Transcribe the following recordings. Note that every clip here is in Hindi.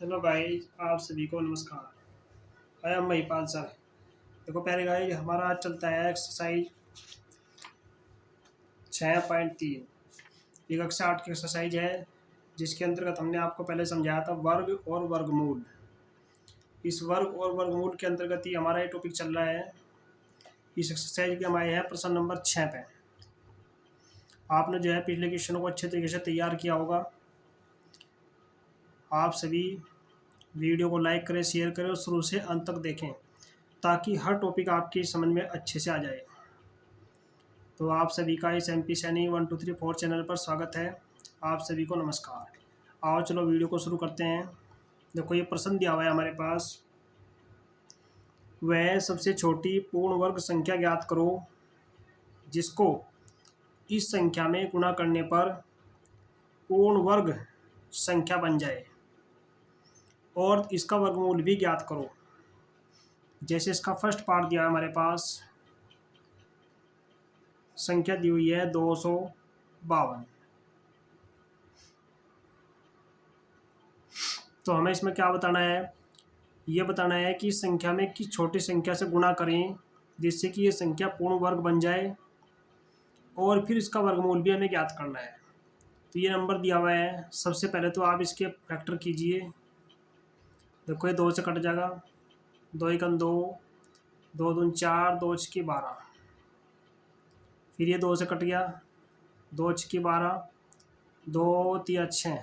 हेलो गाइस, आप सभी को नमस्कार। I am Mahipal sir. देखो पहले गाइस, हमारा आज चलता है एक्सरसाइज 6.3। ये कक्षा 8 की एक्सरसाइज है, जिसके अंतर्गत हमने आपको पहले समझाया था वर्ग और वर्गमूल। इस वर्ग और वर्गमूल के अंतर्गत ही हमारा ये टॉपिक चल रहा है। इस एक्सरसाइज के हम आए हैं प्रश्न नंबर 6 पे। आपने जो है पिछले क्वेश्चन को अच्छे तरीके से तैयार किया होगा। आप सभी वीडियो को लाइक करें, शेयर करें और शुरू से अंत तक देखें, ताकि हर टॉपिक आपकी समझ में अच्छे से आ जाए। तो आप सभी का इस MP सैनी 1 2 3 4 चैनल पर स्वागत है। आप सभी को नमस्कार। आओ चलो वीडियो को शुरू करते हैं। देखो ये प्रश्न दिया हुआ है हमारे पास। वह सबसे छोटी पूर्ण वर्ग संख्या ज्ञात करो जिसको इस संख्या में गुणा करने पर पूर्ण वर्ग संख्या बन जाए, और इसका वर्गमूल भी ज्ञात करो। जैसे इसका फर्स्ट पार्ट दिया है हमारे पास, संख्या दी हुई है 252। तो हमें इसमें क्या बताना है? ये बताना है कि इस संख्या में किस छोटी संख्या से गुणा करें जिससे कि ये संख्या पूर्ण वर्ग बन जाए, और फिर इसका वर्गमूल भी हमें ज्ञात करना है। तो ये नंबर दिया हुआ है। सबसे पहले तो आप इसके फैक्टर कीजिए। देखो ये 2 से कट जाएगा, 2 एकम 2, 2 दूनी 4, 2 छक्की 12। फिर ये 2 से कट गया, 2 छक्की 12, 2 तिया 6।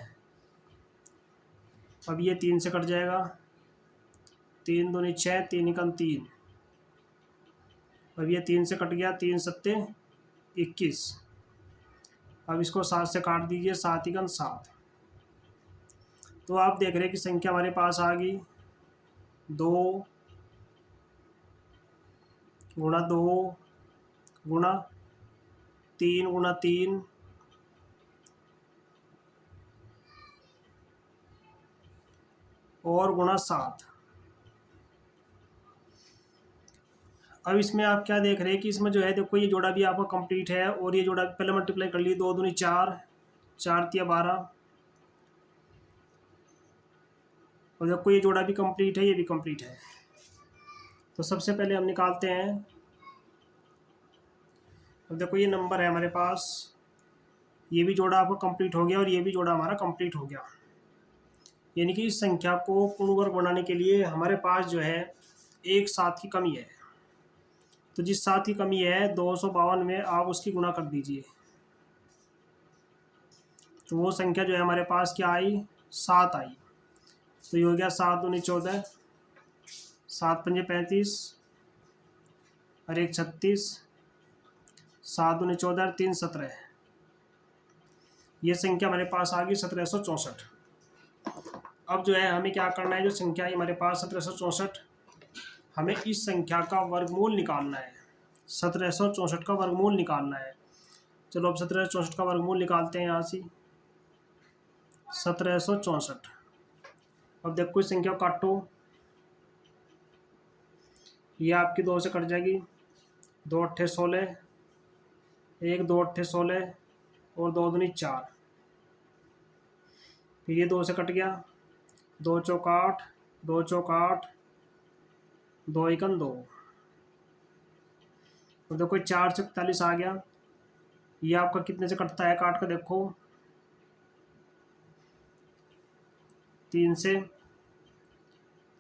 अब ये 3 से कट जाएगा, 3 दूनी 6, 3 एकम 3। अब ये 3 से कट गया, 3 सत्ते 21। अब इसको 7 से काट दीजिए, 7 एकम 7। तो आप देख रहे हैं कि संख्या हमारे पास आ गई 2 गुणा 2 गुणा 3 गुणा 3 और गुणा 7। अब इसमें आप क्या देख रहे हैं कि इसमें जो है देखो ये जोड़ा भी आपका कंप्लीट है, और ये जोड़ा पहले मल्टीप्लाई कर लिए, 2 दूनी 4, 4 तिया 12। और देखो ये जोड़ा भी कंप्लीट है, ये भी कंप्लीट है। तो सबसे पहले हम निकालते हैं। अब देखो ये नंबर है हमारे पास, ये भी जोड़ा आपका कंप्लीट हो गया और ये भी जोड़ा हमारा कंप्लीट हो गया। यानी कि इस संख्या को पूर्ण वर्ग बनाने के लिए हमारे पास जो है एक 7 की कमी है। तो जिस 7 की कमी है 252 में आप उसकी गुणा कर दीजिए। तो वो संख्या जो है हमारे पास क्या आई? 7 आई। तो ये हो गया 7 दूनी 14, 7 पंजे 35 और 1 36, 7 दूनी 14 और 3 17। ये संख्या हमारे पास आ गई 1764। अब जो है हमें क्या करना है? जो संख्या है हमारे पास 1764, हमें इस संख्या का वर्गमूल निकालना है। 1764 का वर्गमूल निकालना है। चलो अब 1764 का वर्गमूल निकालते हैं यहाँ से। 1764। अब देखो इस संख्या को काटो, ये आपकी 2 से कट जाएगी, 2 अट्ठे 16, 1 2 अट्ठे 16 और 2 दूनी 4। फिर ये 2 से कट गया, 2 चौक 8, 2 चौक 8, 2 एकम 2। और देखो 4 से 41 आ गया। ये आपका कितने से कटता है? काट कर देखो, 3 से।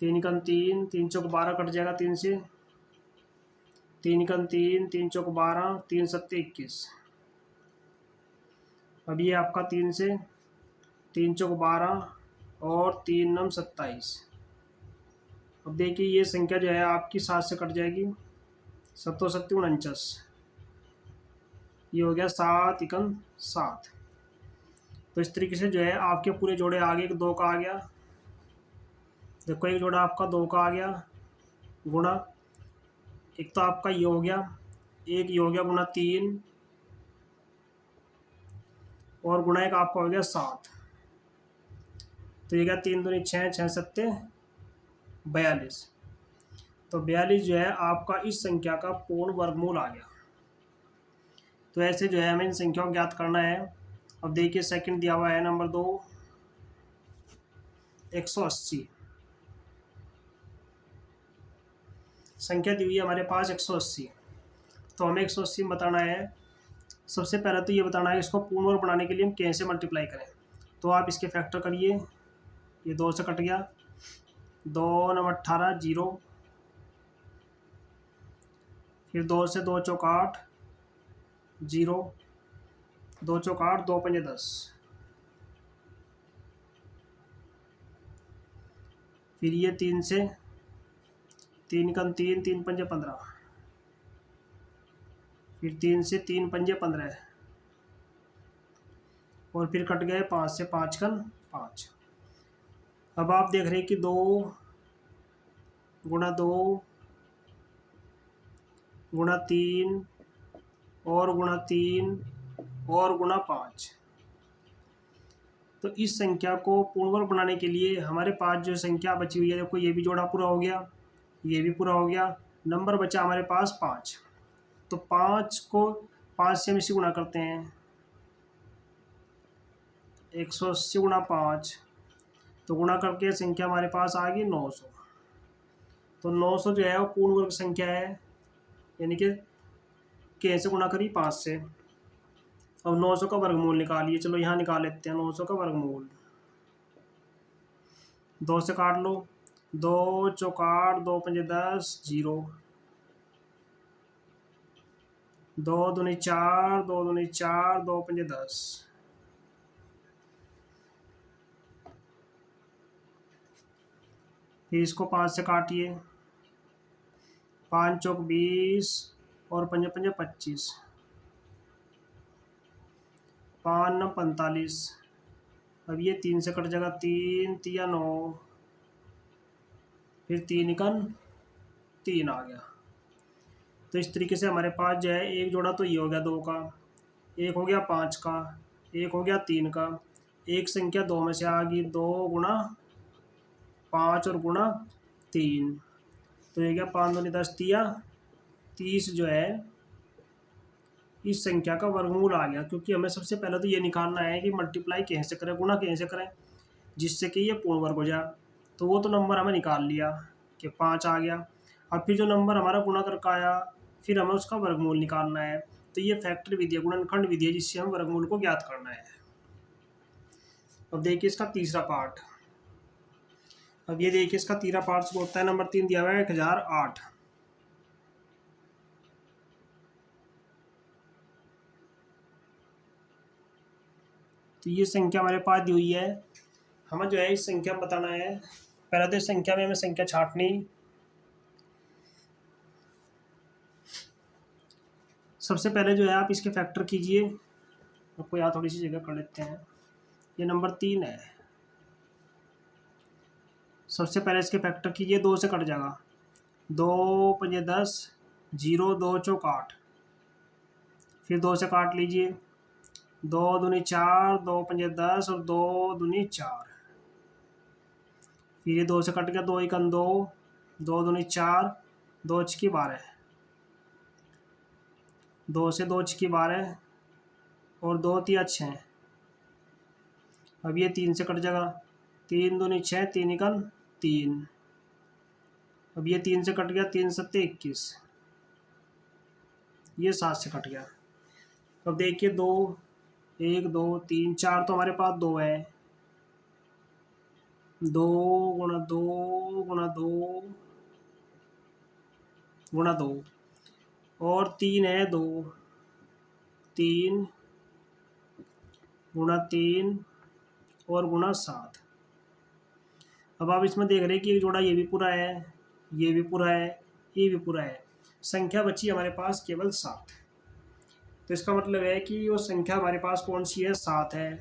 3 एकम 3, 3 चौक 12 कट जाएगा 3 से। 3 एकम 3, 3 चौक 12, 3 सत्ते 21। अब ये आपका 3 से, 3 चौक 12 और 3 नम 27। अब देखिए ये संख्या जो है आपकी 7 से कट जाएगी, 7 सत्ती 49। ये हो गया 7 एकम 7। तो इस तरीके से जो है आपके पूरे जोड़े आ गए। एक 2 का आ गया, देखो एक जोड़ा आपका 2 का आ गया, गुणा एक तो आपका ये हो गया, एक ये हो गया गुणा 3, और गुणा एक आपका हो गया 7। तो ये गया 3 दूनी 6, 6 सत्ते 42। तो 42 जो है आपका इस संख्या का पूर्ण वर्गमूल आ गया। तो ऐसे जो है हमें इन संख्याओं को ज्ञात करना है। अब देखिए सेकंड दिया हुआ है नंबर 2। 180 संख्या दी हुई है हमारे पास 180। तो हमें 180 में बताना है। सबसे पहले तो ये बताना है इसको पूर्ण वर्ग बनाने के लिए हम कैसे मल्टीप्लाई करें। तो आप इसके फैक्टर करिए। ये 2 से कट गया, 2 9 18 0, फिर 2 से 2 चौक 8 0, 2 चौक 8, 2 पंजे 10, फिर ये 3 से 3 कम 3, 3 पंजे 15, फिर 3 से 3 पंजे 15, और फिर कट गए 5 से 5 कन 5। अब आप देख रहे हैं कि 2 गुणा 2 गुणा 3 और गुणा 3 और गुणा 5। तो इस संख्या को पूर्ण वर्ग बनाने के लिए हमारे पास जो संख्या बची हुई है, देखो ये भी जोड़ा पूरा हो गया, ये भी पूरा हो गया, नंबर बचा हमारे पास 5। तो 5 को 5 से हम इसे गुणा करते हैं, 180 गुणा 5, तो गुणा करके संख्या हमारे पास आ गई 900। तो 900 जो है वो पूर्ण वर्ग संख्या है, यानी कि कैसे गुणा करी 5 से। अब 900 का वर्गमूल निकालिए। चलो यहाँ निकाल लेते हैं 900 का वर्गमूल। 2 से काट लो, 2 चौक 8, 2 पंजे 10 0, 2 दूनी 4, 2 दूनी 4, 2 पंजे 10, फिर इसको 5 से काटिए, 5 चौक 20 और पंजे पंजे 25, 5 9 45। अब ये 3 से कट जाएगा, 3 तिया 9, फिर 3 कन 3 आ गया। तो इस तरीके से हमारे पास जो है एक जोड़ा तो ये हो गया 2 का, एक हो गया 5 का, एक हो गया 3 का, एक संख्या 2 में से आ गई, 2 गुणा 5 और गुणा 3। तो ये गया 5 दूनी 10 तिया 30 जो है इस संख्या का वर्गमूल आ गया। क्योंकि हमें सबसे पहले तो ये निकालना है कि मल्टीप्लाई कैसे करें, गुणा कैसे करें जिससे कि ये पूर्ण वर्ग हो जाए। तो वो तो नंबर हमें निकाल लिया कि 5 आ गया। अब फिर जो नंबर हमारा गुणा करके आया, फिर हमें उसका वर्गमूल निकालना है। तो ये फैक्टर विधि है, गुणनखंड विधि है, जिससे हम वर्गमूल को ज्ञात करना है। अब देखिए इसका तीसरा पार्ट। अब ये देखिए इसका तीसरा पार्ट होता है, नंबर 3 दिया हुआ है 1008। तो ये संख्या हमारे पास दी हुई है, हमें जो है इस संख्या में बताना है। पहले तो इस संख्या में हमें संख्या छांटनी। सबसे पहले जो है आप इसके फैक्टर कीजिए। आपको यहाँ थोड़ी सी जगह कर लेते हैं। ये नंबर 3 है। सबसे पहले इसके फैक्टर कीजिए, 2 से कट जाएगा, 2 पंजे 10 0, 2 चौक 8, फिर 2 से काट लीजिए, 2 दूनी 4, 2 पंजे 10 और 2 दूनी 4, फिर ये 2 से कट गया, 2 एकन 2, 2 दूनी 4, 2 छकी 12, 2 से 2 छकी 12 और 2 तिया 6। अब ये 3 से कट जाएगा, 3 दूनी 6, 3 एकन 3। अब ये 3 से कट गया, 3 सत्ते 21, ये 7 से कट गया। अब देखिए 2 1 2 3 4 तो हमारे पास 2 है, 2 गुणा 2 गुणा 2 गुणा 2, और 3 है 2, 3 गुणा 3 और गुणा 7। अब आप इसमें देख रहे हैं कि एक जोड़ा ये भी पूरा है, ये भी पूरा है, ये भी पूरा है। संख्या बची हमारे पास केवल 7। तो इसका मतलब है कि वो संख्या हमारे पास कौन सी है, 7 है।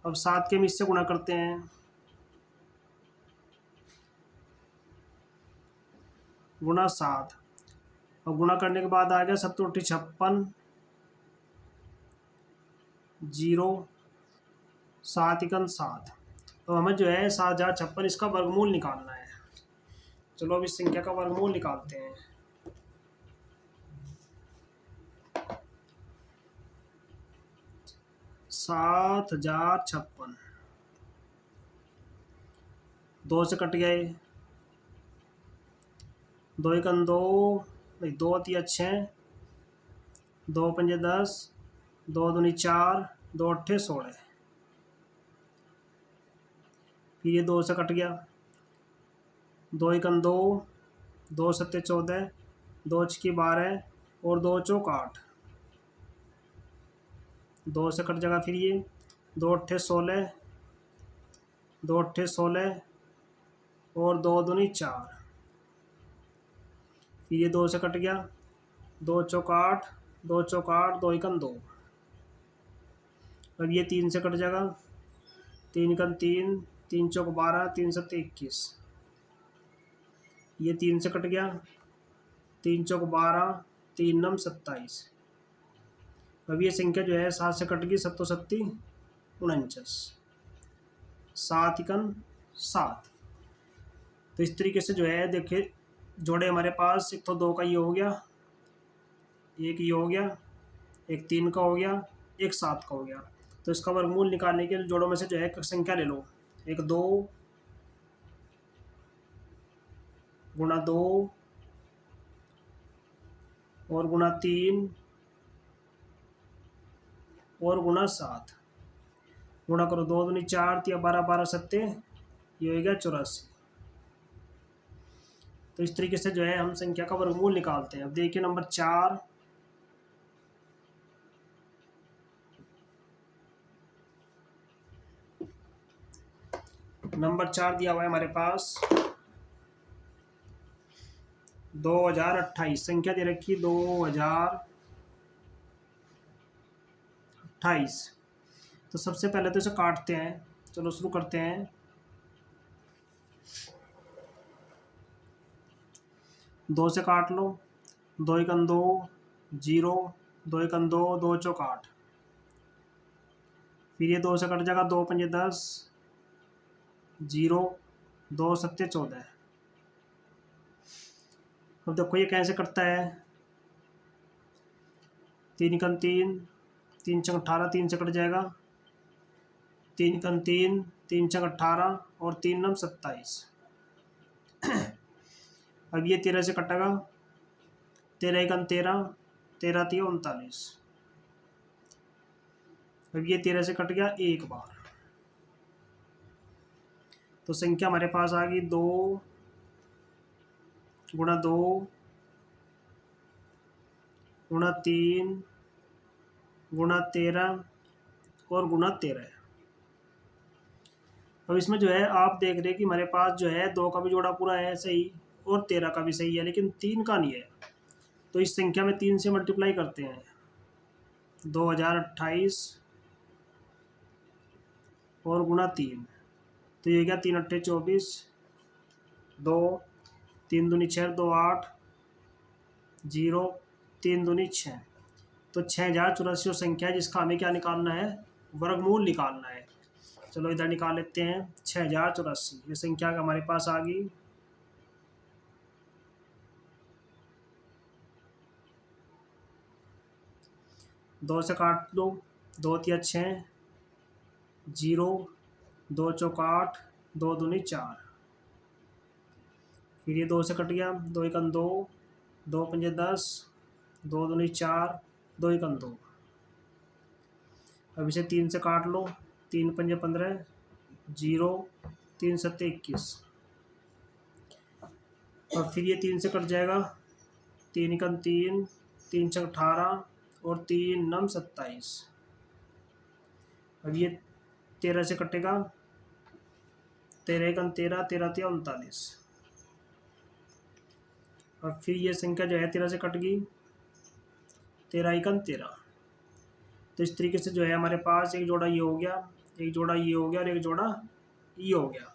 अब 7 के हम इससे गुणा करते हैं, गुणा 7। और गुणा करने के बाद आ गया 7 56 0, 7 एकन 7। तो हमें जो है 7056 इसका वर्गमूल निकालना है। चलो अब इस संख्या का वर्गमूल निकालते हैं। सात हजार 56 2 से कट गए, 2 एकम 2, भाई 2 तिया 6, 2 पंजे 10, 2 दूनी 4, 2 अट्ठे 16। फिर ये 2 से कट गया, 2 एकम 2, 2 सत्ते 14, 2 छक्की 12 और 2 चौक 8। 2 से कट जाएगा फिर ये, 2 अट्ठे 16, 2 अट्ठे 16 और 2 दूनी 4। फिर ये 2 से कट गया, 2 चौक 8, 2 चौक 8, 2 एकम 2। अब ये 3 से कट जाएगा, 3 एकम 3, 3 चौक 12, 3 सत्ते 21। ये 3 से कट गया, 3 चौक 12, 3 नम 27। अब ये संख्या जो है 7 से कट गई, 7 सत्ती 49, 7 एकम 7। तो इस तरीके से जो है देखिए जोड़े हमारे पास, एक तो 2 का ये हो गया, एक ये हो गया, एक 3 का हो गया, एक 7 का हो गया। तो इसका वर्गमूल निकालने के लिए जोड़ों में से जो है संख्या ले लो, एक 2 गुणा 2 और गुणा 3 और गुणा 7, गुणा करो 2 दूनी 4 तिया 12, 12 सत्ते, ये हो गया 84। तो इस तरीके से जो है हम संख्या का वर्गमूल निकालते हैं। अब देखिए नंबर 4, नंबर 4 दिया हुआ है हमारे पास 2028, संख्या दे रखी 2028। तो सबसे पहले तो इसे काटते हैं, चलो शुरू करते हैं। 2 से काट लो, 2 एकम 2, 0, 2 एकम 2, 2 चौक 8। फिर ये 2 से कट जाएगा, 2 पंजे 10, 0, 2 सत्ते 14। अब देखो ये कैसे कटता है, 3 एकम 3, 3 चौक 18, 3 से कट जाएगा, 3 एकम 3, 3 चौक 18 और 3 नम 27। अब ये 13 से कटेगा, 13 एकम 13, 13 तिया 39। अब ये 13 से कट गया एक बार। तो संख्या हमारे पास आ गई 2 गुणा 2 गुणा 3 गुणा 13 और गुणा 13। अब इसमें जो है आप देख रहे हैं कि हमारे पास जो है 2 का भी जोड़ा पूरा है सही और 13 का भी सही है, लेकिन 3 का नहीं है। तो इस संख्या में 3 से मल्टीप्लाई करते हैं, 2028 और गुणा 3। तो ये क्या, 3 अट्ठे 24, 2 3 दूनी 6, 2 8, 0 3 दूनी 6। तो 6084 संख्या है जिसका हमें क्या निकालना है, वर्गमूल निकालना है। चलो इधर निकाल लेते हैं, 6084 ये संख्या हमारे पास आ गई। दो से काट दो, 2 तिया 6, 0, 2 चौक 8, 2 दूनी 4। फिर ये 2 से कट गया, 2 एकम 2, 2 पंजे 10, 2 दूनी 4, 2 एकम 2। अब इसे 3 से काट लो, 3 पंजे 15, 0, 3 सत्ते 21। और फिर ये 3 से कट जाएगा, 3 एकम 3, 3 चौक 18 और 3 नम 27। अब ये 13 से कटेगा, 13 एकम 13, 13 तिया 39। और फिर ये संख्या जो है 13 से कट गई, 13 एकम 13। तो इस तरीके से जो है हमारे पास एक जोड़ा ये हो गया, एक जोड़ा ये हो गया और एक जोड़ा ये हो गया।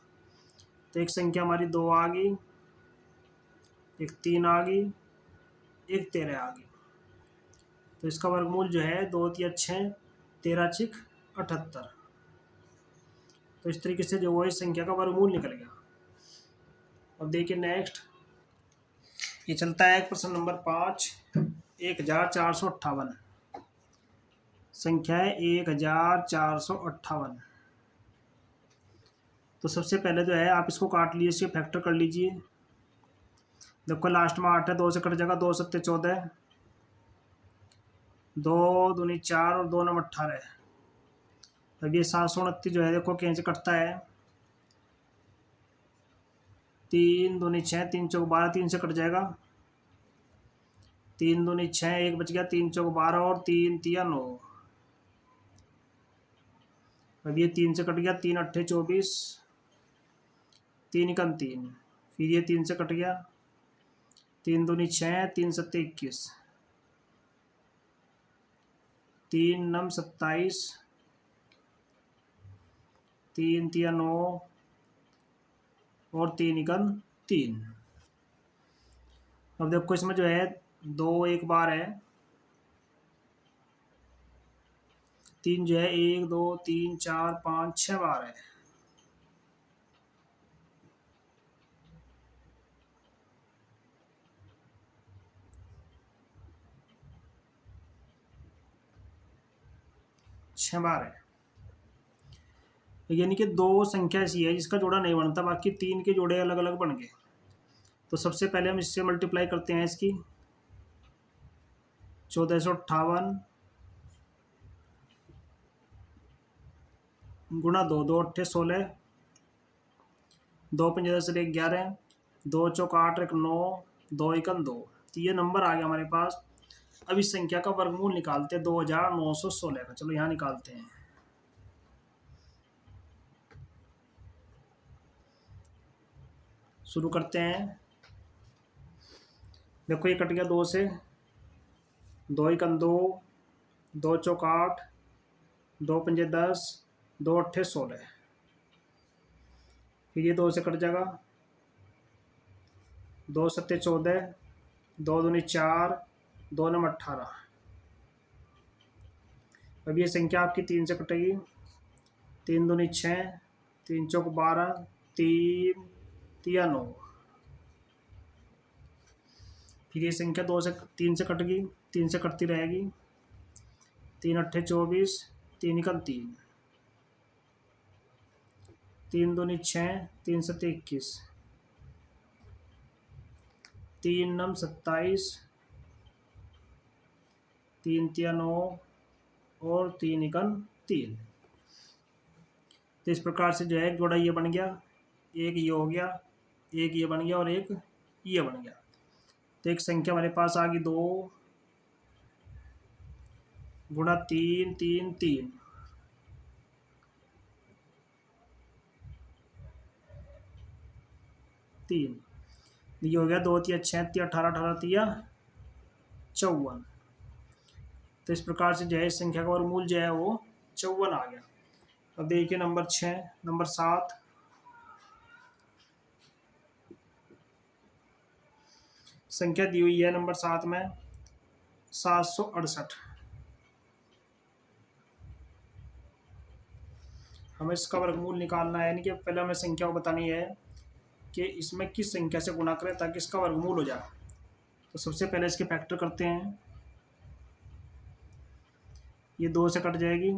तो एक संख्या हमारी 2 आ गई, एक 3 आ गई, एक 13 आ गई। तो इसका वर्गमूल जो है 2 तिया 6, 13 छिक 78। तो इस तरीके से जो वो इस संख्या का वर्गमूल निकल गया। अब देखिए नेक्स्ट, ये चलता है प्रश्न नंबर 5, 1458। संख्या है 1458। तो सबसे पहले जो है आप इसको काट लीजिए, इसके फैक्टर कर लीजिए। देखो लास्ट में 8 है, 2 से कट जाएगा, 2 सत्ते 14, 2 दूनी 4 और 2 नम 18। अब ये 729 जो है देखो कहीं से कटता है, 3 दूनी 6, 3 चौक 12, 3 से कट जाएगा, 3 दूनी 6, 1 बच गया, 3 चौक 12 और 3 तिया 9। अब ये 3 से कट गया, 3 अट्ठे 24, 3 एकम 3, फिर ये 3 से कट गया, 3 दूनी 6, 3 सत्ते 21, 3 नम 27, 3 तिया 9 और 3 एकम 3। अब देखो इसमें जो है 2 एक बार है, 3 जो है 1 2 3 4 5 6 बार है। छह बार है, यानी कि 2 संख्या ऐसी है जिसका जोड़ा नहीं बनता, बाकी 3 के जोड़े अलग अलग बन गए। तो सबसे पहले हम इससे मल्टीप्लाई करते हैं इसकी, 1458 गुणा 2, 2 अट्ठे 16, 2 पंजे 10 एक 11, 2 चौक 8 एक 9, 2 एकम 2। तो ये नंबर आ गया हमारे पास। अब इस संख्या का वर्गमूल निकालते हैं 2916 का। चलो यहाँ निकालते हैं। शुरू करते हैं। देखो ये कट गया 2 से, 2 एकम 2, 2 चौक 8, 2 पंजे 10, 2 अट्ठे 16, फिर ये 2 से कट जाएगा, 2 सत्ते 14, 2 दूनी 4, 2 नम 18। अब ये संख्या आपकी 3 से कटेगी, 3 दूनी 6, 3 चौक 12, 3 तिया 9। फिर ये संख्या 3 से कट गई, 3 से कटती रहेगी, 3 अट्ठे 24, 3 एकम 3, 3 दूनी 6, 3 सत्ते 21, 3 नम 27, 3 तिया 9 और 3 एकम 3। तो इस प्रकार से जो है जोड़ा ये बन गया, एक ये हो गया, एक ये बन गया और एक ये बन गया। तो एक संख्या हमारे पास आ गई 2 गुणा 3 3 3, ये हो गया 2 तिया 6 तिया 18, 18 तिया 54। तो इस प्रकार से जो है इस संख्या का वर्गमूल जो है वो 54 आ गया। अब देखिए नंबर 6, नंबर 7, संख्या दी हुई है नंबर 7 में 768। हमें इसका वर्गमूल निकालना है, यानी कि पहले हमें संख्या को बतानी है कि इसमें किस संख्या से गुणा करें ताकि इसका वर्गमूल हो जाए। तो सबसे पहले इसके फैक्टर करते हैं। ये 2 से कट जाएगी,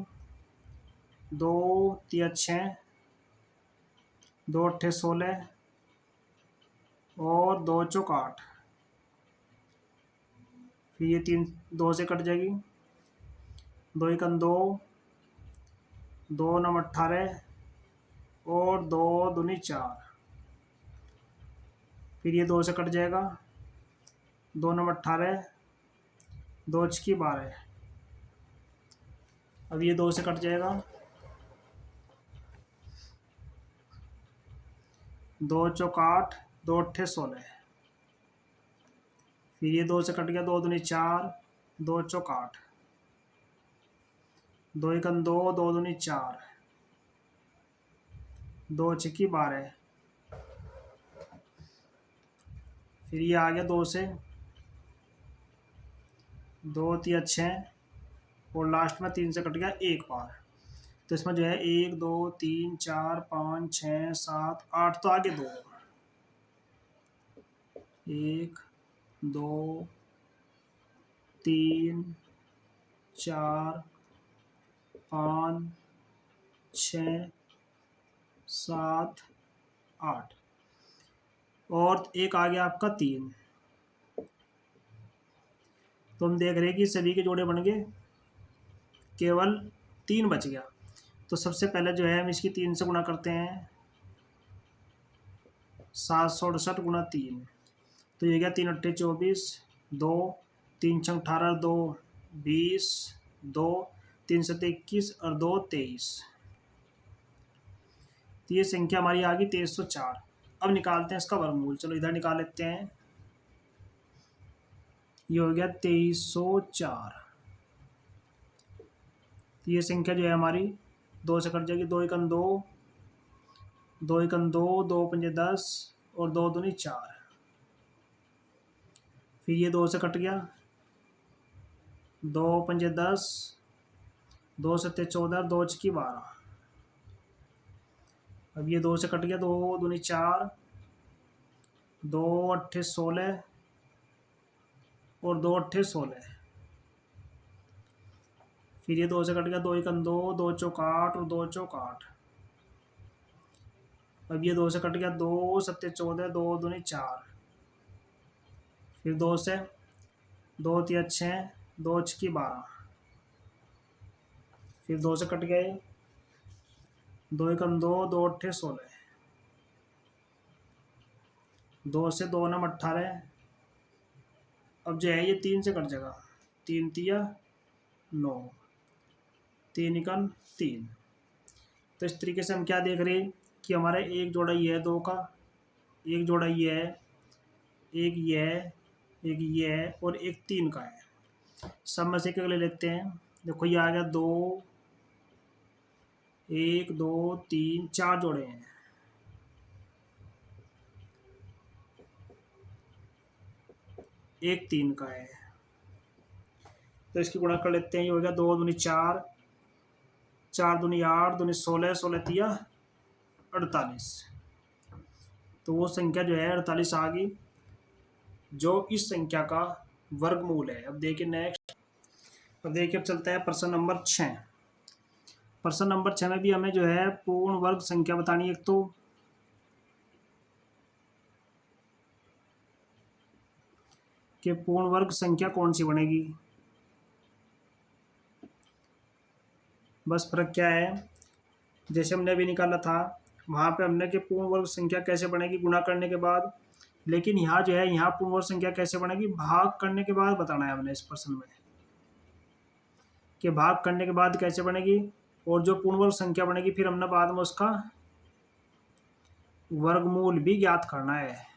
2 तिया 6, 2 अट्ठे 16 और 2 चौक 8। फिर ये 3 2 से कट जाएगी, 2 एकम 2, 2 नम 18 और 2 दूनी 4। फिर ये 2 से कट जाएगा, 2 नम 18, 2 छकी 12। अब ये 2 से कट जाएगा, 2 चौक 8, 2 अट्ठे 16। फिर ये 2 से कट गया, 2 दूनी 4, 2 चौक 8, 2 एकम 2, 2 दूनी 4, 2 छकी 12। फिर ये आ गया 2 से, 2 तिया 6 और लास्ट में 3 से कट गया एक बार। तो इसमें जो है 1 2 3 4 5 6 7 8, तो आगे 2, 1 2 3 4 5 6 7 8 और एक आ गया आपका 3। तो हम देख रहे हैं कि सभी के जोड़े बन गए, केवल 3 बच गया। तो सबसे पहले जो है हम इसकी 3 से गुणा करते हैं, 768 गुणा 3, तो ये गया 3 अट्ठे 24, 2 3 छंग 18, 2 20, 2 3 सत्ते 21 और 2 23। तो ये संख्या हमारी आ गई 2304। अब निकालते हैं इसका वर्गमूल। चलो इधर निकाल लेते हैं। ये हो गया 2304। तो ये संख्या जो है हमारी 2 से कट जाएगी, 2 एकम 2, 2 एकम 2, 2 पंजे 10 और 2 दूनी 4। फिर ये 2 से कट गया, 2 पंजे 10, 2 सत्ते 14, 2 छकी 12। अब ये 2 से कट गया, 2 दूनी 4, 2 अट्ठे 16 और 2 अट्ठे 16। फिर ये 2 से कट गया, 2 एकम 2, 2 चौक 8 और 2 चौक 8। अब ये 2 से कट गया, 2 सत्ते 14, 2 दूनी 4। फिर 2 से 2 तिया 6, 2 छकी 12। फिर 2 से कट गए, 2 एकम 2, 2 अट्ठे 16, 2 से 2 नम 18। अब जो है ये 3 से कट जाएगा, 3 तिया 9, 3 एकम 3। तो इस तरीके से हम क्या देख रहे हैं कि हमारा एक जोड़ा ये है 2 का, एक जोड़ा ये है, एक ये है, एक ये है और एक 3 का है। सब में से एक ले लेते हैं। देखो ये आ गया 2, 1 2 3 4 जोड़े हैं। एक 3 का है, तो इसकी गुणा कर लेते हैं। ये हो गया 2 दूनी 4, 4 दूनी 8, दूनी 16, 16 तिया 48। तो वो संख्या जो है 48 आ गई, जो इस संख्या का वर्गमूल है। अब देखिए नेक्स्ट, अब देखिए अब चलता है प्रश्न नंबर 6। प्रश्न नंबर 6 में भी हमें जो है पूर्ण वर्ग संख्या बतानी है। एक तो कि पूर्ण वर्ग संख्या कौन सी बनेगी। बस फर्क क्या है, जैसे हमने अभी निकाला था वहाँ पे हमने कि पूर्ण वर्ग संख्या कैसे बनेगी गुणा करने के बाद, लेकिन यहाँ जो है यहाँ पूर्ण वर्ग संख्या कैसे बनेगी भाग करने के बाद बताना है हमने इस प्रश्न में, कि भाग करने के बाद कैसे बनेगी और जो पूर्ण वर्ग संख्या बनेगी फिर हमने बाद में उसका वर्गमूल भी ज्ञात करना है।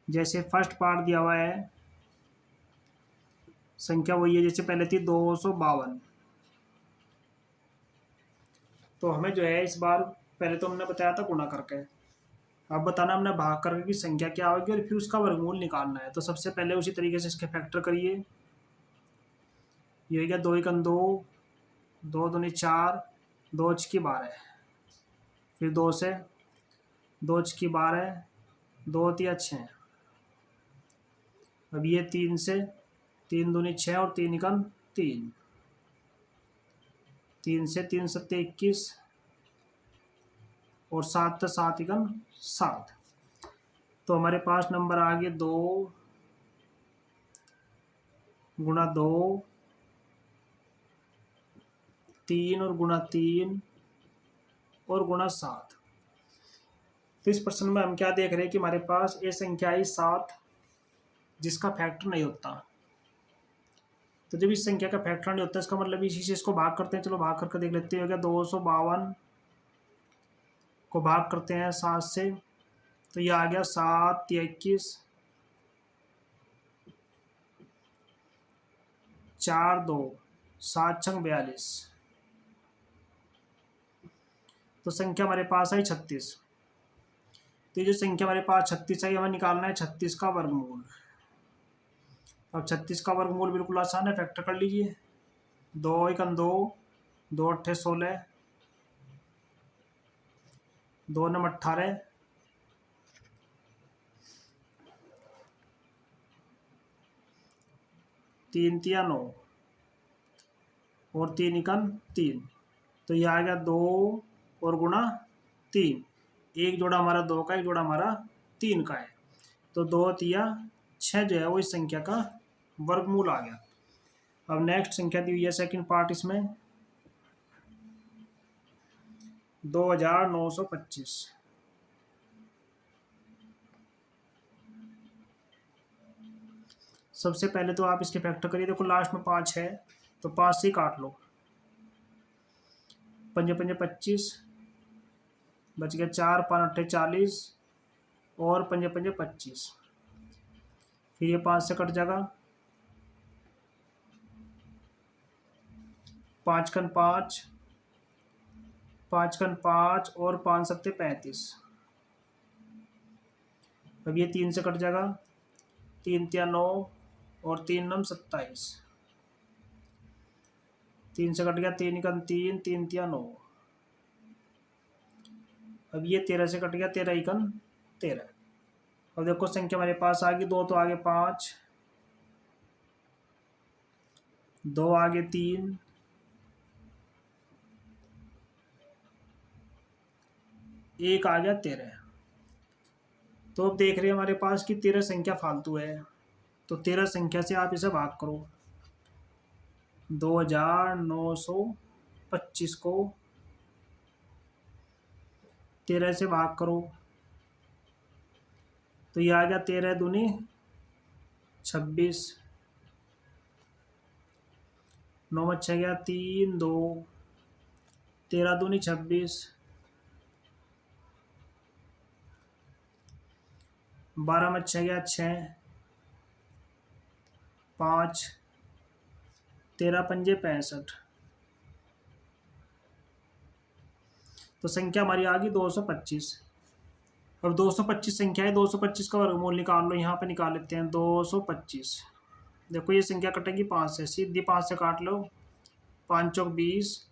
जैसे फर्स्ट पार्ट दिया हुआ है, संख्या वही है जैसे पहले थी 252। तो हमें जो है इस बार पहले तो हमने बताया था गुणा करके, अब बताना हमने भाग करके की संख्या क्या होगी और फिर उसका वर्गमूल निकालना है। तो सबसे पहले उसी तरीके से इसके फैक्टर करिए। ये हो गया 2 एकम 2, 2 दूनी 4, 2 छकी 12। फिर 2 से 2 छकी 12, 2 तिया 6। अब ये 3 से 3 दूनी 6 और 3 एकम 3, 3 से 3 सत्ते 21 और 7 तो 7 एकम 7। तो हमारे पास नंबर आ गए 2 गुणा 2, 3 और गुणा 3 और गुणा 7। तो इस प्रश्न में हम क्या देख रहे हैं कि हमारे पास ये संख्या आई 7 जिसका फैक्टर नहीं होता। तो जब इस संख्या का फैक्टर नहीं होता इसका मतलब इसी से इसको भाग करते हैं। चलो भाग करके देख लेते हैं। हो गया 252 को भाग करते हैं 7 से, तो ये आ गया 7 या 21, 4 2 7 छंग 42। तो संख्या हमारे पास आई 36। तो ये जो संख्या हमारे पास 36 आई हमें निकालना है 36 का वर्गमूल। अब 36 का वर्गमूल बिल्कुल आसान है, फैक्टर कर लीजिए। 2 एकम 2, 2 अट्ठे 16, 2 नम 18, 3 तिया 9 और 3 एकम 3। तो ये आ गया 2 और गुणा 3। एक जोड़ा हमारा 2 का, एक जोड़ा हमारा 3 का है। तो 2 तिया 6 जो है वो इस संख्या का वर्गमूल आ गया। अब नेक्स्ट संख्या दी हुई है सेकंड पार्ट इसमें 2925। सबसे पहले तो आप इसके फैक्टर करिए। देखो लास्ट में 5 है तो 5 से काट लो। 5 5 25 बच गया 4, 5 8 40 और 5 5 25। फिर ये 5 से कट जाएगा, 5 कन 5, 5 कन 5 और 5 सत्ते 35। अब ये 3 से कट जाएगा, 3 तिया 9 और 3 नम 27। 3 से कट गया, 3 कन 3, 3 तिया 9। अब ये 13 से कट गया, 13 इकन 13। अब देखो संख्या हमारे पास आ गई 2 तो आगे 5, 2 आगे 3, 1 आ गया 13। तो अब देख रहे हैं हमारे पास कि 13 संख्या फालतू है। तो 13 संख्या से आप इसे भाग करो। 2925 को 13 से भाग करो तो ये आ गया 13 दूनी 26, 9 में 6 गया 3 2, 13 दूनी 26, 12 में 6 गया 6, 5, 13 पंजे 65। तो संख्या हमारी आ गई 225। अब 225 संख्या है, 225 का वर्गमूल निकाल लो। यहाँ पे निकाल लेते हैं 225। देखो ये संख्या कटेगी 5 से, सीधी 5 से काट लो। 5 चौक 20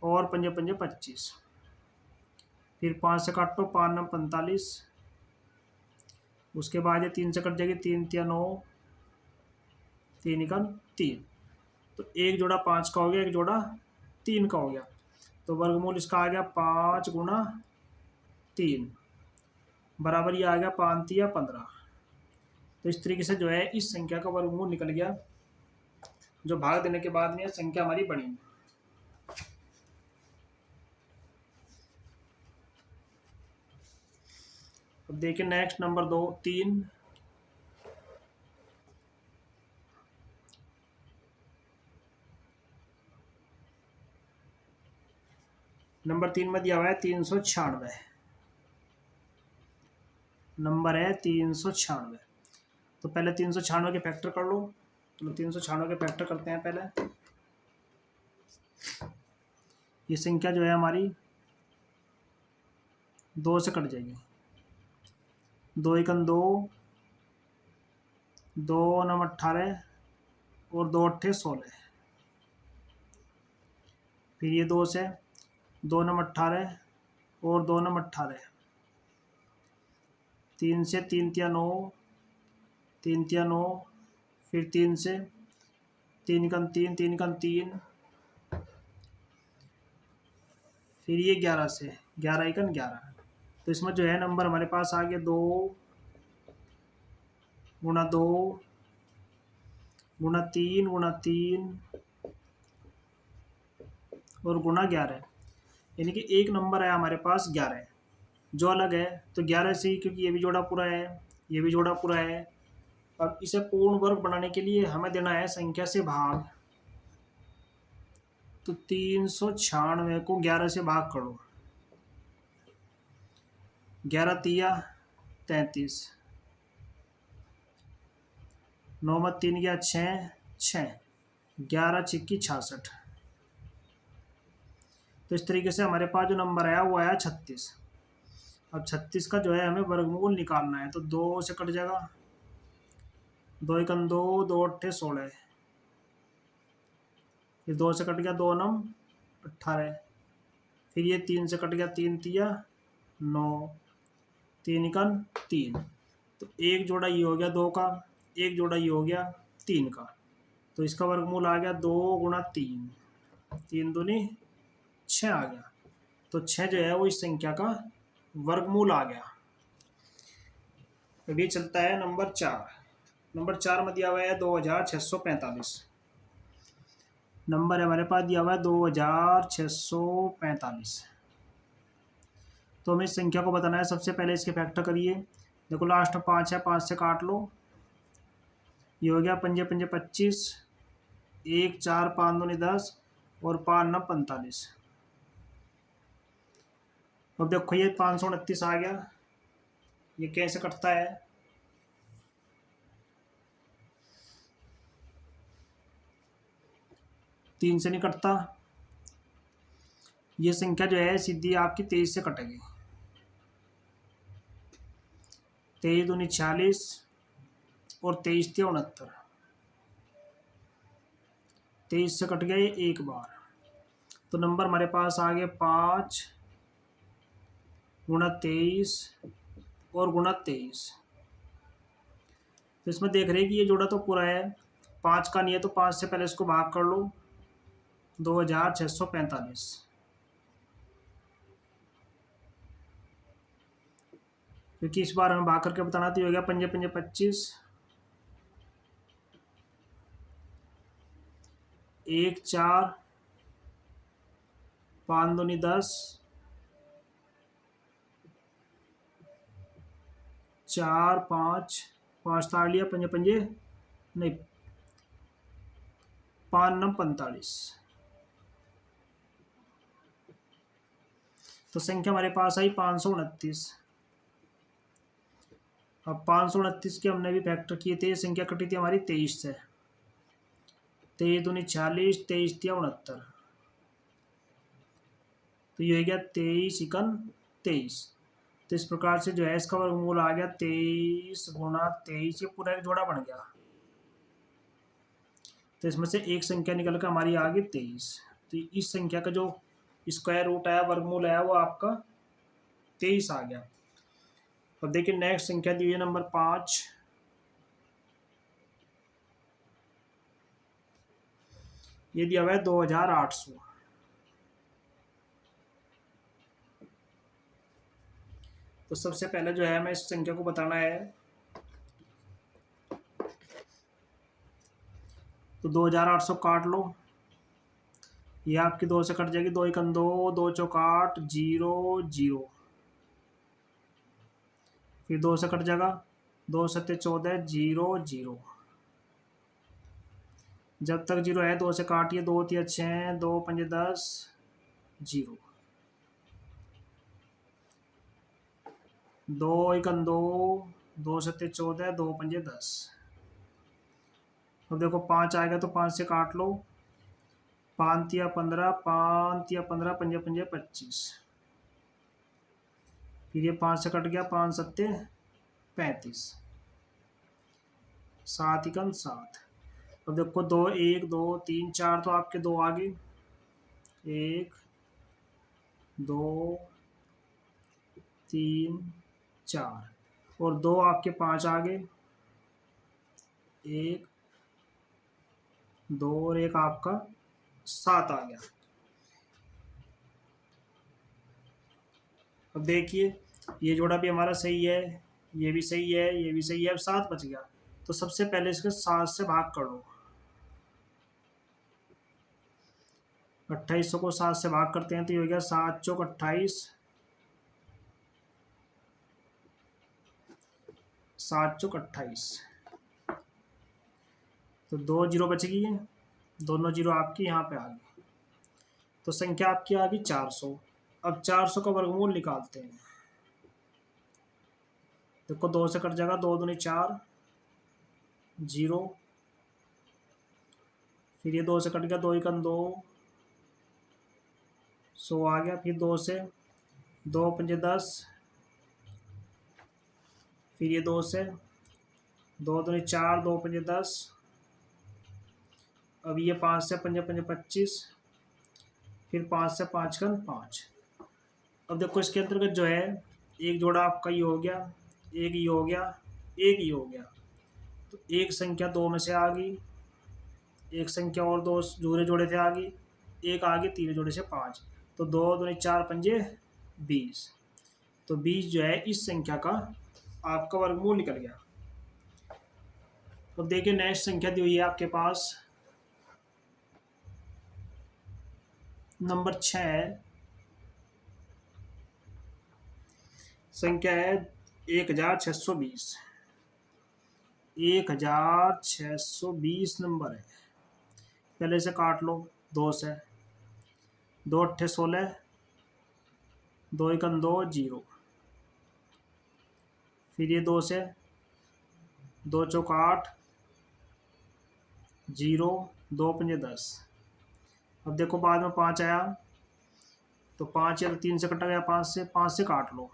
और 5 पंजे 25। फिर 5 से काटो, 5 नम 45। उसके बाद ये 3 से कट जाएगी, 3 तिया 9, 3 इकन 3। तो एक जोड़ा 5 का हो गया, एक जोड़ा 3 का हो गया। तो वर्गमूल इसका आ गया 5 गुणा 3 बराबर ये आ गया 5 तिया 15। तो इस तरीके से जो है इस संख्या का वर्गमूल निकल गया, जो भाग देने के बाद में संख्या हमारी बनी। अब देखिए नेक्स्ट नंबर 3। नंबर 3 में दिया हुआ है 396। नंबर है 396। तो पहले 396 के फैक्टर कर लो। तो 396 के फैक्टर करते हैं पहले। ये संख्या जो है हमारी 2 से कट जाएगी। 2 एकन 2, 2 नम 18 और 2 अट्ठे 16। फिर ये 2 से 2 नम 18 और 2 नम 18। 3 से 3 तिया 9, 3 तिया 9। फिर 3 से 3 कन 3, 3 कन 3। फिर ये 11 से 11 इकन 11। तो इसमें जो है नंबर हमारे पास आ गया 2 गुणा 2 गुणा 3 गुणा 3 और गुणा 11। यानी कि एक नंबर है हमारे पास 11 जो अलग है। तो 11 से ही, क्योंकि ये भी जोड़ा पूरा है, ये भी जोड़ा पूरा है। अब इसे पूर्ण वर्ग बनाने के लिए हमें देना है संख्या से भाग। तो 396 को 11 से भाग करो। 11 तिया 33, 9 में 3 गया 6, 6, 11 छिक्की 66। तो इस तरीके से हमारे पास जो नंबर आया वो आया 36। अब 36 का जो है हमें वर्गमूल निकालना है। तो 2 से कट जाएगा, 2 एकन 2, 2 अट्ठे 16। फिर 2 से कट गया, 2 नम 18। फिर ये 3 से कट गया, 3 तिया 9, 3 एकन 3। तो एक जोड़ा ये हो गया 2 का, एक जोड़ा ये हो गया 3 का। तो इसका वर्गमूल आ गया 2 गुणा 3, 3 दूनी 6 आ गया। तो 6 जो है वो इस संख्या का वर्गमूल आ गया। अभी चलता है नंबर 4। नंबर 4 में दिया हुआ है 2645। नंबर है हमारे पास दिया हुआ है 2645। तो हमें इस संख्या को बताना है। सबसे पहले इसके फैक्टर करिए। देखो लास्ट में 5 है, 5 से काट लो, ये हो गया 5 5 25, 1 4 5 2 10 और 5 9 45। अब देखो ये 529 आ गया। ये कैसे कटता है? तीन से नहीं कटता। ये संख्या जो है सीधी आपकी 23 से कटेगी। 23 दूनी 46 और 23 × 69। 23 से कट गया ये एक बार। तो नंबर हमारे पास आ गए 5 × 23 और × 23। तो इसमें देख रहे हैं कि ये जोड़ा तो पूरा है, 5 का नहीं है, तो 5 से पहले इसको भाग कर लो। 2645। क्योंकि इस बार हमें भाग करके बताना, तो हो गया 5 5 25, 1 4 5 2 10, 4 5 5 ताड़ लिया, 5 5 नहीं 5 9 45। तो संख्या हमारे पास आई 529। अब 529 के हमने भी फैक्टर किए थे। संख्या कटी थी हमारी 23 से। 23 दूनी 46, 23 × 69। तो ये हो गया 23 × 23। तो इस प्रकार से जो है इसका वर्गमूल आ गया 23 × 23। ये पूरा एक जोड़ा बन गया। तो इसमें से एक संख्या निकल कर हमारी आ गई 23। तो इस संख्या का जो स्क्वायर रूट आया, वर्गमूल आया, वो आपका 23 आ गया। अब देखिए नेक्स्ट संख्या दी हुई है नंबर 5। ये दिया हुआ है 2800। तो सबसे पहले जो है हमें इस संख्या को बताना है। तो 2800 काट लो, ये आपकी 2 से कट जाएगी। 2 1 2, 2 चौक 8, 0 0। फिर 2 से कट जाएगा, 2 7 14, 0 0। जब तक 0 है 2 से काटिए, 2 3 6, 2 5 10, 0। 2 1 2, 2 7 14, 2 5 10। अब देखो 5 आएगा तो 5 से काट लो, 5 3 15, 5 3 15, 5 5 25। फिर ये 5 से कट गया, 5 7 35, 7 1 7। अब देखो 2 1 2 3 4 तो आपके 2 आ गए, 1 2 3 4 और 2 आपके 5 आ गए, 1 2 और 1 आपका 7 आ गया। अब देखिए ये जोड़ा भी हमारा सही है, ये भी सही है, ये भी सही है। अब 7 बच गया। तो सबसे पहले इसको 7 से भाग कर लो। 2800 को 7 से भाग करते हैं तो ये हो गया 7 चौक 28, 7 चौक 28। तो 2 0 बच गई है, दोनों 0 आपकी यहाँ पे आ गई। तो संख्या आपकी आ गई 400। अब 400 का वर्गमूल निकालते हैं। देखो 2 से कट जाएगा, 2 दूनी 4, 0। फिर ये 2 से कट गया, 2 1 2, 100 आ गया। फिर 2 से 2 5 10, फिर ये 2 से 2 दूनी 4, 2 5 10। अब ये 5 से 5 5 25, फिर 5 से 5 का 5। अब देखो इसके अंतर्गत जो है एक जोड़ा आपका ये हो गया, एक ये हो गया, एक ये हो गया। तो एक संख्या 2 में से आ गई, एक संख्या और 2 जोड़े जोड़े थे आ गई, एक आ गई 3 जोड़े से 5। तो 2 दूनी 4 पंजे 20। तो 20 जो है इस संख्या का आपका वर्गमूल निकल गया। अब देखिए नेक्स्ट संख्या दी हुई है आपके पास नंबर 6 संख्या है 1620। 1620 नंबर है। पहले से काट लो 2 से, 2 अट्ठे 16, 2 एकम 2 0। फिर ये 2 से, 2 चौक 8 0, 2 पंजे 10। अब देखो बाद में 5 आया तो 5 या तो 3 से कटा गया, 5 से काट लो।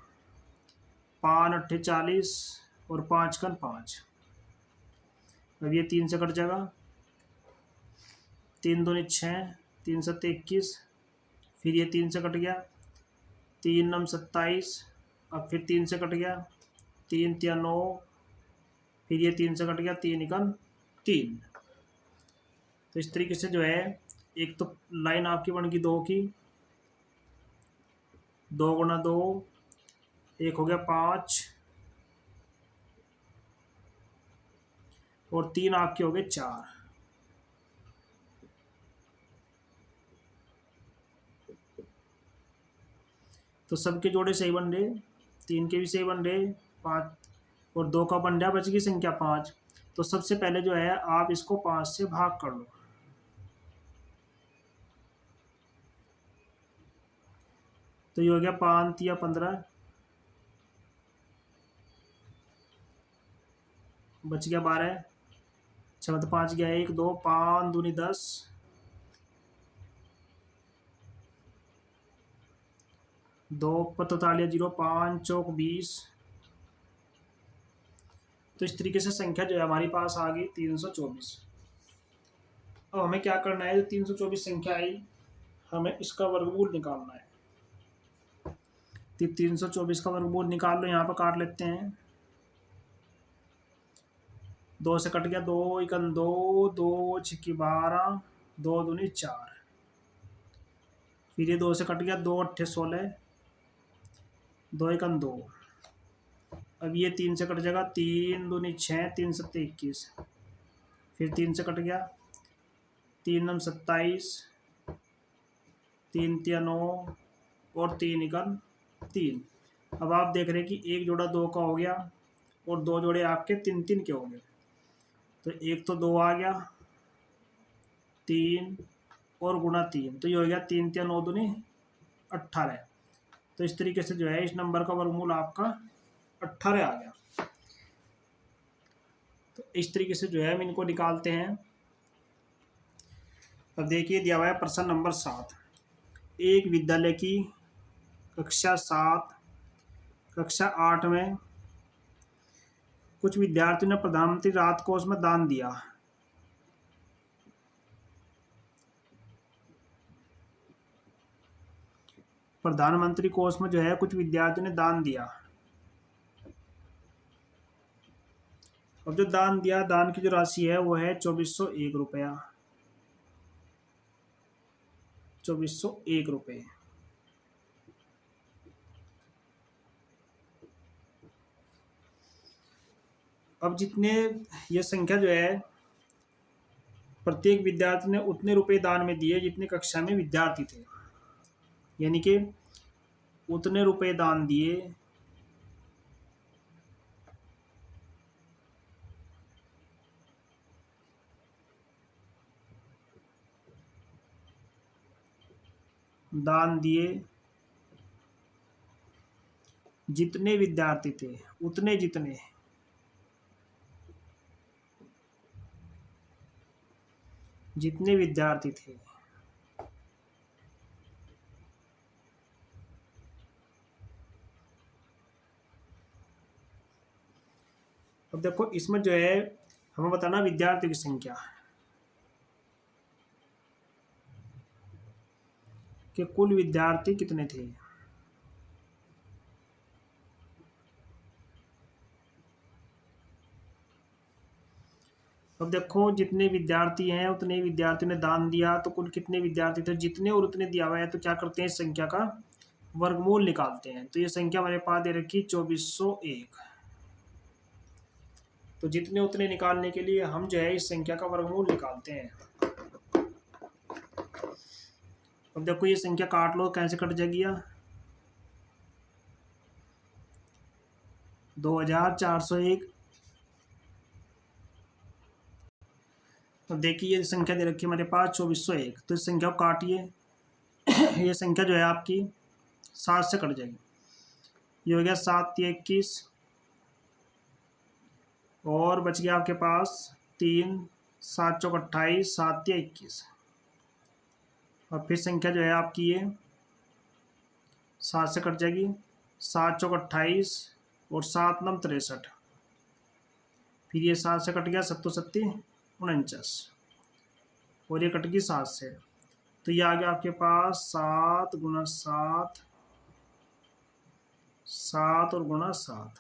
5 अट्ठे 40 और 5 कन 5। अब ये 3 से कट जाएगा, 3 दूनी 6, 3 सत्ते 21। फिर ये 3 से कट गया, 3 नम 27। अब फिर 3 से कट गया, 3 तिया 9। फिर ये 3 से कट गया, 3 एकम 3। तो इस तरीके से जो है एक तो लाइन आपकी बन गई 2 की, 2 गुना 2, एक हो गया 5 और 3 आपके हो गए 4। तो सबके जोड़े सही बन रहे, 3 के भी सही बन रहे, 5 और 2 का बन रहा, बच गई संख्या 5। तो सबसे पहले जो है आप इसको 5 से भाग कर लो। तो ये हो गया 5 तिया 15, बच गया 12। अच्छा मतलब 5 गया 1 2, 5 दूनी 10, 2 पर 0, 5 चौक 20। तो इस तरीके से संख्या जो है हमारी पास आ गई 324। अब हमें क्या करना है, जो 324 संख्या आई हमें इसका वर्गमूल निकालना है। तो 324 का वर्गमूल निकाल लो, यहाँ पर काट लेते हैं। 2 से कट गया, 2 एकम 2, 2 छिक्की 12, 2 दूनी 4। फिर ये 2 से कट गया, 2 अट्ठे 16, 2 एकम 2। अब ये 3 से कट जाएगा, 3 दूनी 6, 3 सत्ते 21। फिर 3 से कट गया, 3 नम 27, 3 तिया 9 और 3 एकम 3। अब आप देख रहे हैं कि एक जोड़ा 2 का हो गया और 2 जोड़े आपके 3 3 के हो गए। तो एक तो 2 आ गया, 3 और गुना 3, तो ये हो गया 3 तिया 9 दूनी 18। तो इस तरीके से जो है इस नंबर का वर्गमूल आपका 18 आ गया। तो इस तरीके से जो है हम इनको निकालते हैं। अब देखिए दिया हुआ है प्रश्न नंबर 7। एक विद्यालय की कक्षा 7 कक्षा 8 में कुछ विद्यार्थियों ने प्रधानमंत्री राहत कोष में दान दिया। प्रधानमंत्री कोष में जो है कुछ विद्यार्थियों ने दान दिया। अब जो दान दिया, दान की जो राशि है वो है 2401 रुपया। 2401 रुपये। अब जितने ये संख्या जो है प्रत्येक विद्यार्थी ने उतने रुपए दान में दिए जितने कक्षा में विद्यार्थी थे, यानी कि उतने रुपए दान दिए जितने विद्यार्थी थे, उतने जितने जितने विद्यार्थी थे। अब देखो इसमें जो है हमें बताना विद्यार्थियों की संख्या कि कुल विद्यार्थी कितने थे। अब देखो जितने विद्यार्थी हैं उतने विद्यार्थियों ने दान दिया, तो कुल कितने विद्यार्थी थे, जितने और उतने दिया हुआ है, तो क्या करते हैं इस संख्या का वर्गमूल निकालते हैं। तो ये संख्या हमारे पास दे रखी 2401। तो जितने उतने निकालने के लिए हम जो है इस संख्या का वर्गमूल निकालते हैं। अब देखो ये संख्या काट लो, कैसे कट जाएगी, 2401। अब देखिए ये संख्या दे रखी है हमारे पास 2401, तो इस संख्या को काटिए। ये संख्या जो है आपकी 7 से कट जाएगी। ये हो गया 7 × 21 और बच गया आपके पास 3, 7 × 4 = 28, 7 × 21। और फिर संख्या जो है आपकी ये 7 से कट जाएगी, 7 × 4 = 28 और 7 × 9 = 63। फिर ये 7 से कट गया, 7 × 7 = 49 और ये कट गई 7 से। तो ये आ गया आपके पास 7 × 7, 7 और गुणा 7।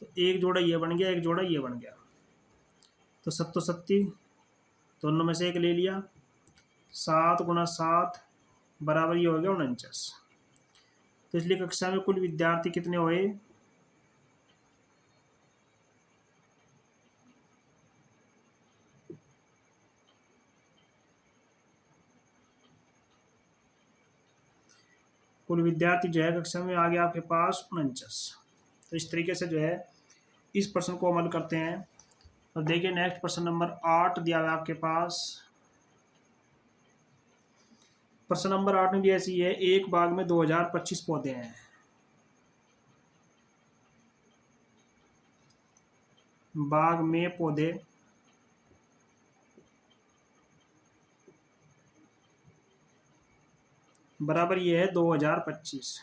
तो एक जोड़ा ये बन गया, एक जोड़ा ये बन गया। तो 7 × 7 दोनों में से एक ले लिया, 7 × 7 बराबर ये हो गया 49। तो इसलिए कक्षा में कुल विद्यार्थी कितने हुए, कुल विद्यार्थी जो है कक्षा में आ गया आपके पास 49। तो इस तरीके से जो है इस प्रश्न को अमल करते हैं। तो देखिए नेक्स्ट प्रश्न नंबर 8 दिया हुआ है आपके पास। प्रश्न नंबर 8 में भी ऐसी है, एक बाग में 2025 पौधे हैं। बाग में पौधे बराबर ये है 2025।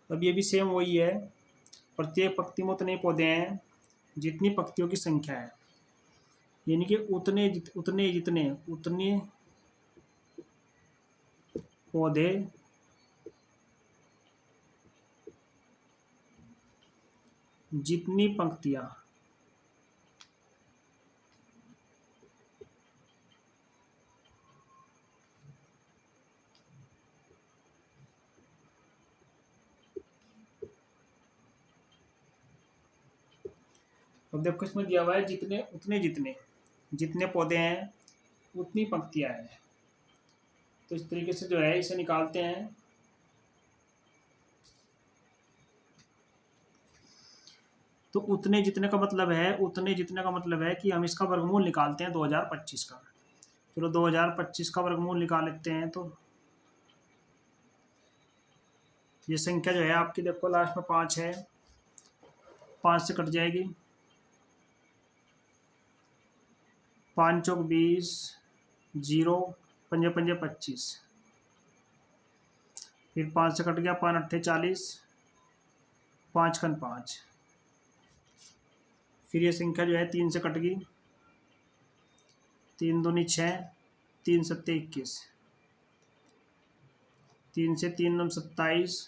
अब ये भी सेम वही है, प्रत्येक पंक्ति में उतने पौधे हैं जितनी पंक्तियों की संख्या है, यानी कि उतने उतने पौधे जितनी पंक्तियां। अब देखो इसमें दिया हुआ है जितने पौधे हैं उतनी पंक्तियां हैं। तो इस तरीके से जो है इसे निकालते हैं। तो उतने जितने का मतलब है कि हम इसका वर्गमूल निकालते हैं 2025 का। चलो 2025 का वर्गमूल निकाल लेते हैं। तो ये संख्या जो है आपकी देखो लास्ट में 5 है, 5 से कट जाएगी, 5 × 4 = 20, 0 पंजे पंजे 25। फिर 5 से कट गया, 5 × 8 = 40, 5 × 5। फिर ये संख्या जो है 3 से कट गई, 3 × 2 = 6, 3 × 7 = 21, 3 से 3 × 9 = 27।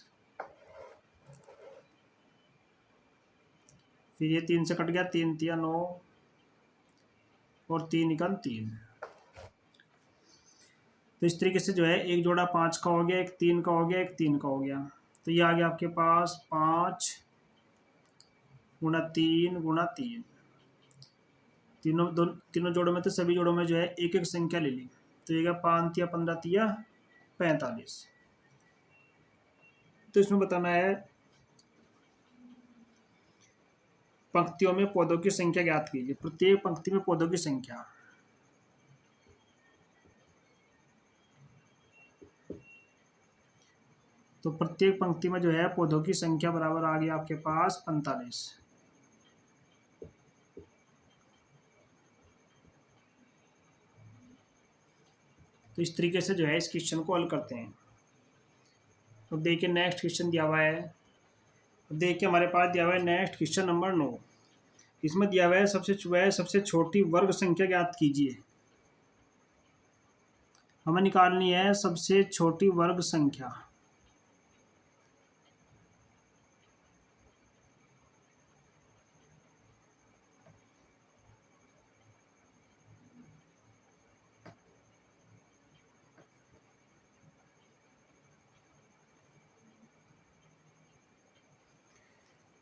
फिर ये 3 से कट गया, 3 × 3 = 9 और 3 × 1 = 3। तो इस तरीके से जो है एक जोड़ा 5 का हो गया, एक 3 का हो गया, एक 3 का हो गया। तो ये आ गया आपके पास 5 × 3 × 3। तीनों जोड़ों में तो सभी जोड़ों में जो है एक एक संख्या ले ली। तो ये 5 × 3 = 15, 3 × 45। तो इसमें बताना है पंक्तियों में पौधों की संख्या ज्ञात कीजिए। प्रत्येक पंक्ति में पौधों की संख्या। तो प्रत्येक पंक्ति में जो है पौधों की संख्या बराबर आ गई आपके पास 45। तो इस तरीके से जो है इस क्वेश्चन को हल करते हैं। तो देखिए नेक्स्ट क्वेश्चन दिया हुआ है। देखिए हमारे पास दिया हुआ है नेक्स्ट क्वेश्चन नंबर 9। इसमें दिया हुआ है सबसे छोटी वर्ग संख्या ज्ञात कीजिए। हमें निकालनी है सबसे छोटी वर्ग संख्या।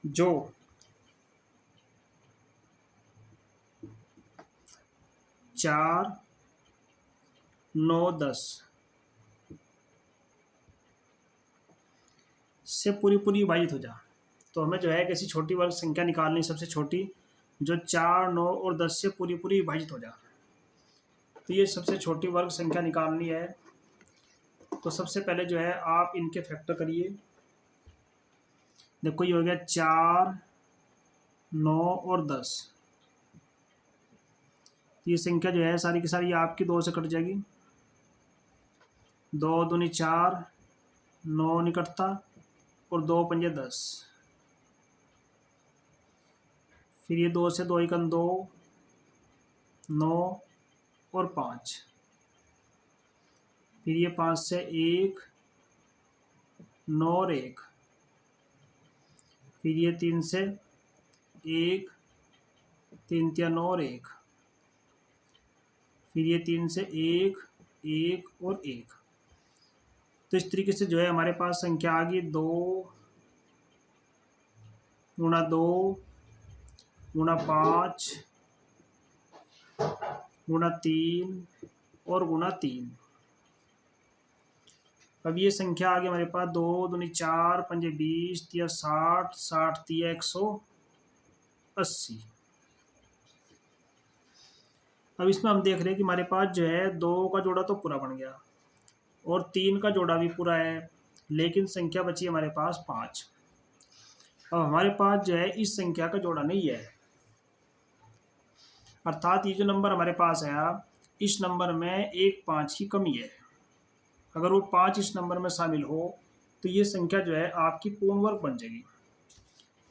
जो 4, 9, 10 से पूरी पूरी विभाजित हो जा। तो हमें जो है एक ऐसी छोटी वर्ग संख्या निकालनी, सबसे छोटी, जो 4, 9 और 10 से पूरी पूरी विभाजित हो जा। तो ये सबसे छोटी वर्ग संख्या निकालनी है। तो सबसे पहले जो है आप इनके फैक्टर करिए। देखो ये हो गया 4, 9 और 10। ये संख्या जो है सारी की सारी आपकी 2 से कट जाएगी। 2 दूनी 4, 9 निकटता और 2 पंजे 10। फिर ये 2 से 2 एकम 2, 9 और 5। फिर ये 5 से 1, 9 और 1। फिर ये 3 से 1, 3 तिया 9 और 1। फिर ये 3 से 1, 1 और 1। तो इस तरीके से जो है हमारे पास संख्या आ गई 2 गुणा 2 गुणा 5 गुणा 3 और गुणा 3। अब ये संख्या आ गई हमारे पास 2 दूनी 4 पंजे 20 तिया 60 60 तिया 180। अब इसमें हम देख रहे हैं कि हमारे पास जो है 2 का जोड़ा तो पूरा बन गया और 3 का जोड़ा भी पूरा है, लेकिन संख्या बची हमारे पास 5। अब हमारे पास जो है इस संख्या का जोड़ा नहीं है, अर्थात ये जो नंबर हमारे पास है इस नंबर में एक 5 की कमी है। अगर वो 5 इस नंबर में शामिल हो तो ये संख्या जो है आपकी पूर्ण वर्ग बन जाएगी।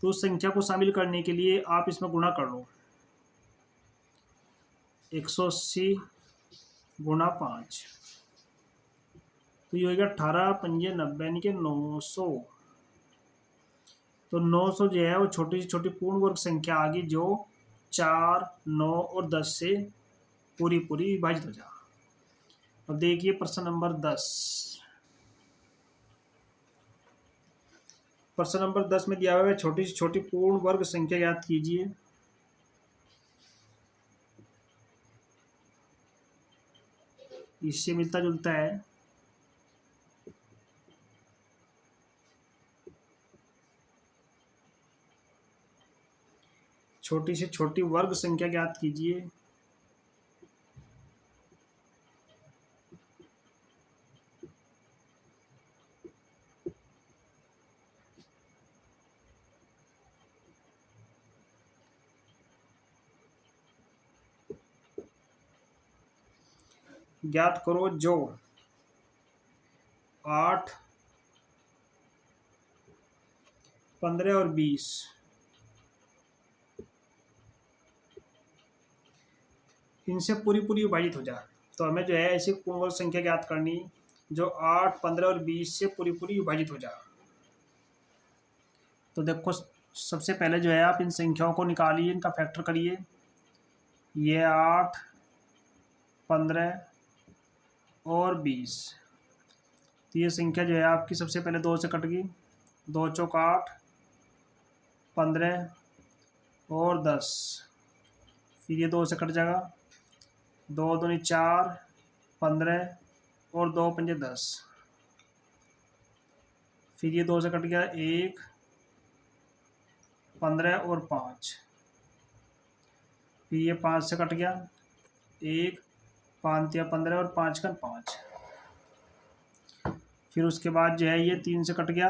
तो उस संख्या को शामिल करने के लिए आप इसमें गुणा कर लो। 180 गुणा 5 तो ये हो गया 18 पंजे 90 यानी कि 900। तो 900 जो है वो छोटी से छोटी पूर्ण वर्ग संख्या आ गई, जो 4, 9 और 10 से पूरी पूरी विभाजित हो जा। अब देखिए प्रश्न नंबर 10। प्रश्न नंबर 10 में दिया हुआ है छोटी से छोटी पूर्ण वर्ग संख्या ज्ञात कीजिए। इससे मिलता जुलता है। छोटी से छोटी वर्ग संख्या ज्ञात कीजिए। ज्ञात करो जो 8, 15 और 20 इनसे पूरी पूरी विभाजित हो जाए। तो हमें जो है ऐसी पूर्ण वर्ग संख्या ज्ञात करनी जो 8, 15 और 20 से पूरी पूरी विभाजित हो जाए। तो देखो सबसे पहले जो है आप इन संख्याओं को निकालिए, इनका फैक्टर करिए। ये 8, 15 और 20। तो ये संख्या जो है आपकी सबसे पहले 2 से कट गई। 2 चौक 8, 15 और 10। फिर ये 2 से कट जाएगा। 2 दूनी 4, 15 और 2 पंजे 10। फिर ये 2 से कट गया 1, 15 और 5। फिर ये 5 से कट गया 1, 5 या 15 और 5 का 5। फिर उसके बाद जो है ये 3 से कट गया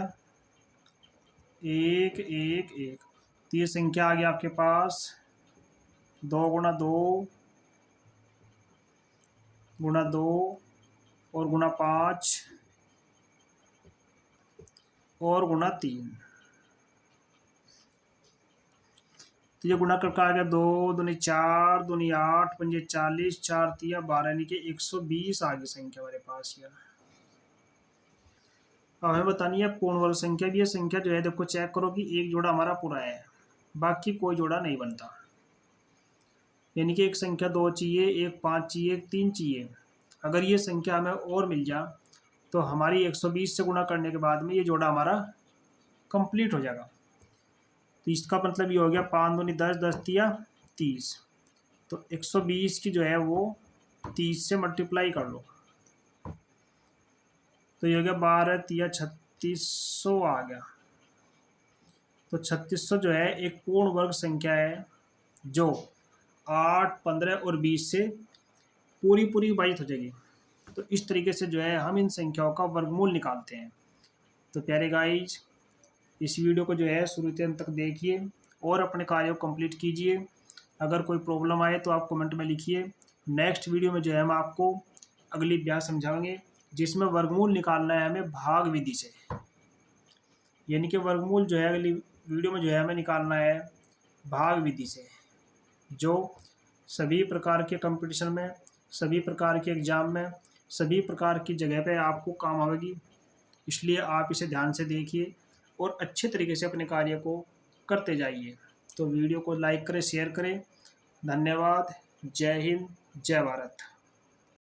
1, 1, 1। तो ये संख्या आ गया आपके पास 2 गुणा 2 गुणा 2 और गुणा 5 और गुणा 3। तो ये गुणा करके आ गया 2 दूनी 4 दूनी 8 पंजे 40 4 तिया 12 यानी कि 120 आ गई संख्या हमारे पास। यह अब हमें बतानी है पूर्ण वर्ग संख्या भी। ये संख्या जो है देखो चेक करो कि एक जोड़ा हमारा पूरा है, बाकी कोई जोड़ा नहीं बनता। यानी कि एक संख्या 2 चाहिए, एक 5 चाहिए, एक 3 चाहिए। अगर ये संख्या हमें और मिल जाए तो हमारी 120 से गुणा करने के बाद में ये जोड़ा हमारा कंप्लीट हो जाएगा। तो इसका मतलब ये हो गया 5 दूनी 10, 10 तिया 30। तो 120 की जो है वो 30 से मल्टीप्लाई कर लो, तो ये हो गया 12 तिया 3600 आ गया। तो 3600 जो है एक पूर्ण वर्ग संख्या है जो 8, 15 और 20 से पूरी पूरी विभाजित हो जाएगी। तो इस तरीके से जो है हम इन संख्याओं का वर्गमूल निकालते हैं। तो प्यारे गाइज, इस वीडियो को जो है शुरू से अंत तक देखिए और अपने कार्य को कंप्लीट कीजिए। अगर कोई प्रॉब्लम आए तो आप कमेंट में लिखिए। नेक्स्ट वीडियो में जो है हम आपको अगली अभ्यास समझाएंगे जिसमें वर्गमूल निकालना है हमें भाग विधि से। यानी कि वर्गमूल जो है अगली वीडियो में जो है हमें निकालना है भाग विधि से, जो सभी प्रकार के कंपटीशन में, सभी प्रकार के एग्ज़ाम में, सभी प्रकार की जगह पे आपको काम आएगी। इसलिए आप इसे ध्यान से देखिए और अच्छे तरीके से अपने कार्य को करते जाइए। तो वीडियो को लाइक करें, शेयर करें। धन्यवाद। जय हिंद, जय भारत।